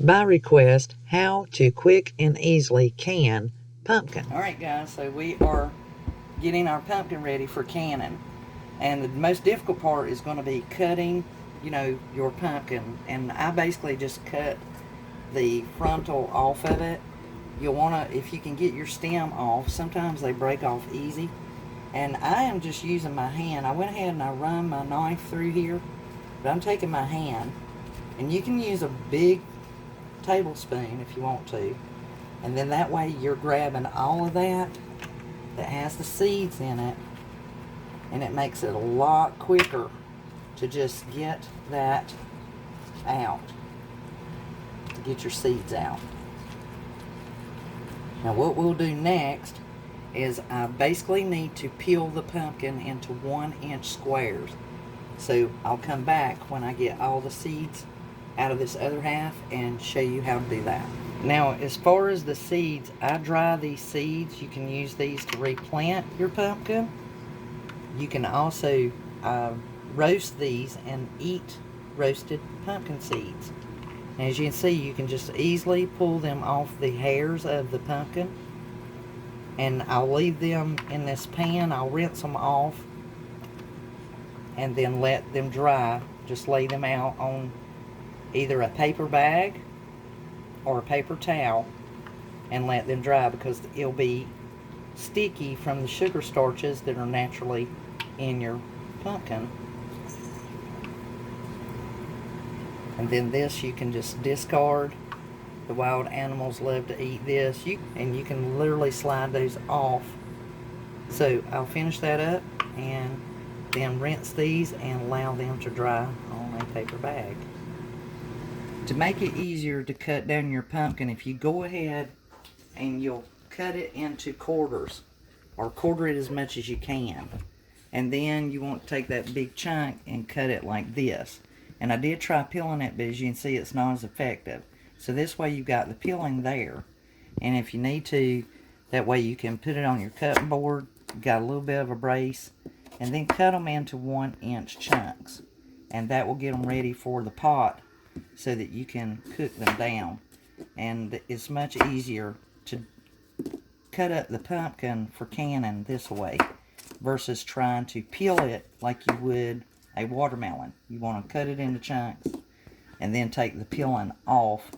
by request, how to quick and easily can pumpkin. Alright guys, so we are getting our pumpkin ready for canning. And the most difficult part is going to be cutting, your pumpkin. And I basically just cut the frontal off of it. You'll want to, if you can get your stem off, sometimes they break off easy. And I am just using my hand. I went ahead and I run my knife through here, but I'm taking my hand. And you can use a big tablespoon if you want to. And then that way you're grabbing all of that has the seeds in it. And it makes it a lot quicker to just get that out, to get your seeds out. Now what we'll do next is I basically need to peel the pumpkin into 1-inch squares. So I'll come back when I get all the seeds out of this other half and show you how to do that. Now as far as the seeds, I dry these seeds. You can use these to replant your pumpkin. You can also roast these and eat roasted pumpkin seeds. And as you can see, you can just easily pull them off the hairs of the pumpkin. And I'll leave them in this pan. I'll rinse them off and then let them dry. Just lay them out on either a paper bag or a paper towel and let them dry, because it'll be sticky from the sugar starches that are naturally in your pumpkin. And then this you can just discard. The wild animals love to eat this. And you can literally slide those off. So I'll finish that up and then rinse these and allow them to dry on a paper bag. To make it easier to cut down your pumpkin, if you go ahead and you'll cut it into quarters, or quarter it as much as you can, and then you want to take that big chunk and cut it like this. And I did try peeling it, but as you can see, it's not as effective. So this way you've got the peeling there, and if you need to, that way you can put it on your cutting board, got a little bit of a brace, and then cut them into 1-inch chunks, and that will get them ready for the pot so that you can cook them down. And it's much easier to cut up the pumpkin for canning this way versus trying to peel it like you would a watermelon. You want to cut it into chunks and then take the peeling off,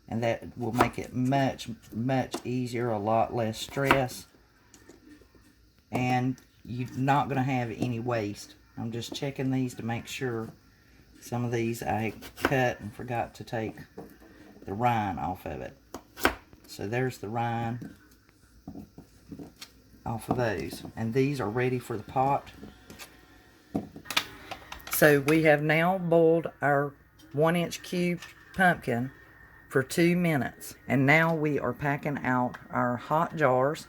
and that will make it much easier, a lot less stress, and you're not going to have any waste. I'm just checking these to make sure. Some of these I cut and forgot to take the rind off of it. So there's the rind off of those. And these are ready for the pot. So we have now boiled our 1-inch cube pumpkin for 2 minutes. And now we are packing out our hot jars.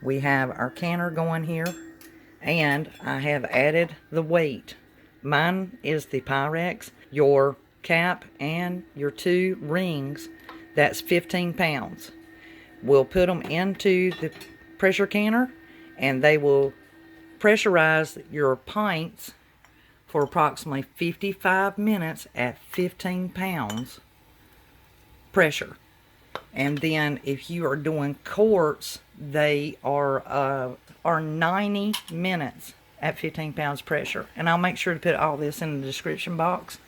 We have our canner going here. And I have added the weight. Mine is the Pyrex. Your cap and your 2 rings, that's 15 pounds. We'll put them into the pressure canner, and they will pressurize your pints for approximately 55 minutes at 15 pounds pressure. And then if you are doing quarts, they are 90 minutes at 15 pounds pressure. And I'll make sure to put all this in the description box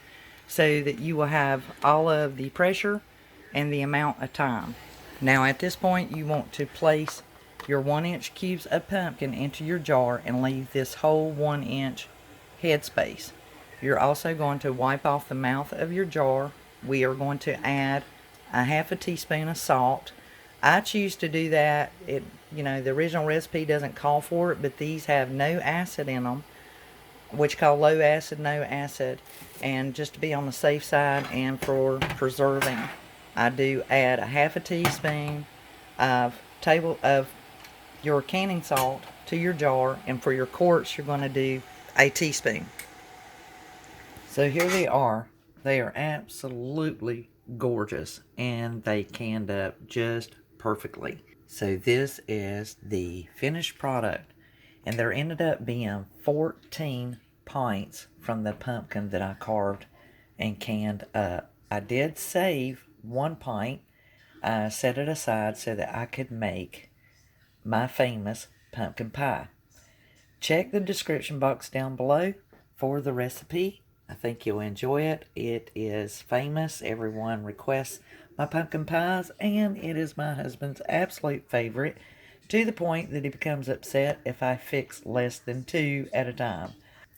so that you will have all of the pressure and the amount of time. Now at this point you want to place your 1-inch cubes of pumpkin into your jar and leave this whole 1-inch headspace. You're also going to wipe off the mouth of your jar. We are going to add a half a teaspoon of salt. I choose to do that. The original recipe doesn't call for it, but these have no acid in them, which call low acid, no acid. And just to be on the safe side and for preserving, I do add a half a teaspoon of your canning salt to your jar, and for your quarts you're going to do a teaspoon. So here they are. They are absolutely gorgeous, and they canned up just perfectly. So this is the finished product, and there ended up being 14 pints from the pumpkin that I carved and canned up. I did save 1 pint. I set it aside so that I could make my famous pumpkin pie. Check the description box down below for the recipe. I think you'll enjoy it. It is famous. Everyone requests my pumpkin pies, and it is my husband's absolute favorite, to the point that he becomes upset if I fix less than 2 at a time.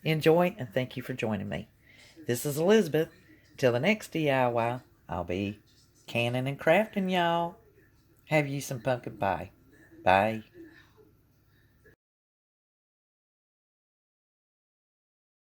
Enjoy, and thank you for joining me. This is Elizabeth. Till the next DIY, I'll be canning and crafting, y'all. Have you some pumpkin pie. Bye.